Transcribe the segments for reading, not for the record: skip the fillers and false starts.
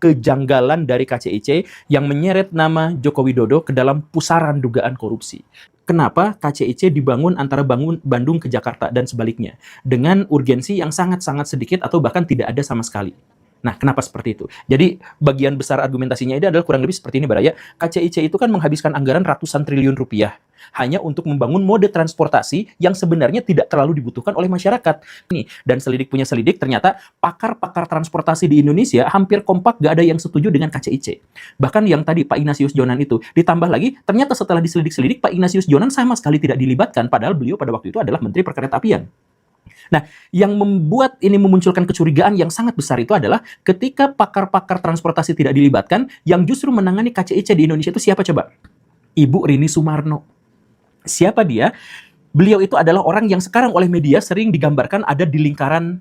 kejanggalan dari KCIC yang menyeret nama Joko Widodo ke dalam pusaran dugaan korupsi. Kenapa KCIC dibangun antara Bandung ke Jakarta dan sebaliknya, dengan urgensi yang sangat-sangat sedikit atau bahkan tidak ada sama sekali. Nah, kenapa seperti itu? Jadi, bagian besar argumentasinya ini adalah kurang lebih seperti ini, Baraya. KCIC itu kan menghabiskan anggaran ratusan triliun rupiah hanya untuk membangun mode transportasi yang sebenarnya tidak terlalu dibutuhkan oleh masyarakat. Dan selidik punya selidik, ternyata pakar-pakar transportasi di Indonesia hampir kompak gak ada yang setuju dengan KCIC. Bahkan yang tadi Pak Ignatius Jonan itu, ditambah lagi, ternyata setelah diselidik-selidik, Pak Ignatius Jonan sama sekali tidak dilibatkan, padahal beliau pada waktu itu adalah Menteri Perkeretaapian. Nah, yang membuat ini memunculkan kecurigaan yang sangat besar itu adalah ketika pakar-pakar transportasi tidak dilibatkan, yang justru menangani KCIC di Indonesia itu siapa coba? Ibu Rini Sumarno. Siapa dia? Beliau itu adalah orang yang sekarang oleh media sering digambarkan ada di lingkaran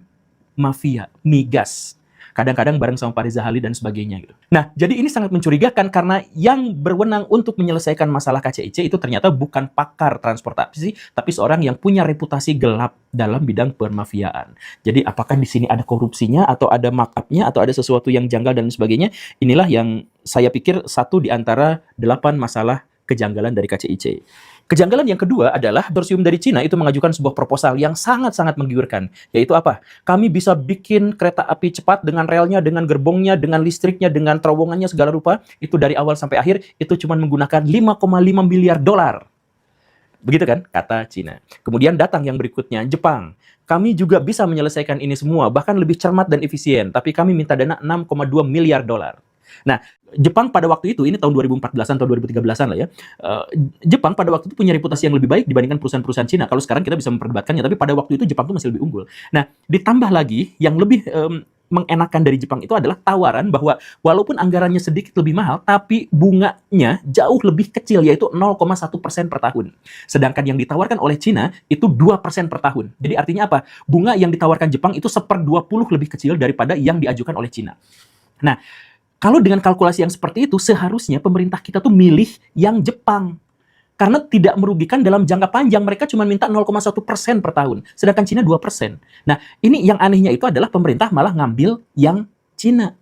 mafia, migas. Kadang-kadang bareng sama Pak Reza Hali dan sebagainya gitu. Nah, jadi ini sangat mencurigakan karena yang berwenang untuk menyelesaikan masalah KCIC itu ternyata bukan pakar transportasi, tapi seorang yang punya reputasi gelap dalam bidang permafiaan. Jadi apakah di sini ada korupsinya atau ada markup-nya atau ada sesuatu yang janggal dan sebagainya? Inilah yang saya pikir satu di antara 8 masalah kejanggalan dari KCIC. Kejanggalan yang kedua adalah konsorsium dari Cina itu mengajukan sebuah proposal yang sangat-sangat menggiurkan, yaitu apa? Kami bisa bikin kereta api cepat dengan relnya, dengan gerbongnya, dengan listriknya, dengan terowongannya segala rupa, itu dari awal sampai akhir, itu cuma menggunakan 5,5 miliar dolar. Begitu kan, kata Cina. Kemudian datang yang berikutnya, Jepang. Kami juga bisa menyelesaikan ini semua, bahkan lebih cermat dan efisien, tapi kami minta dana 6,2 miliar dolar. Nah, Jepang pada waktu itu, ini tahun 2014-an atau 2013-an lah ya, Jepang pada waktu itu punya reputasi yang lebih baik dibandingkan perusahaan-perusahaan Cina. Kalau sekarang kita bisa memperdebatkannya, tapi pada waktu itu Jepang itu masih lebih unggul. Nah, ditambah lagi, yang lebih mengenakan dari Jepang itu adalah tawaran bahwa walaupun anggarannya sedikit lebih mahal, tapi bunganya jauh lebih kecil, yaitu 0,1% per tahun. Sedangkan yang ditawarkan oleh Cina itu 2% per tahun. Jadi artinya apa? Bunga yang ditawarkan Jepang itu 1/20 lebih kecil daripada yang diajukan oleh Cina. Nah, kalau dengan kalkulasi yang seperti itu, seharusnya pemerintah kita tuh milih yang Jepang. Karena tidak merugikan dalam jangka panjang. Mereka cuma minta 0,1% per tahun. Sedangkan Cina 2%. Nah, ini yang anehnya itu adalah pemerintah malah ngambil yang Cina.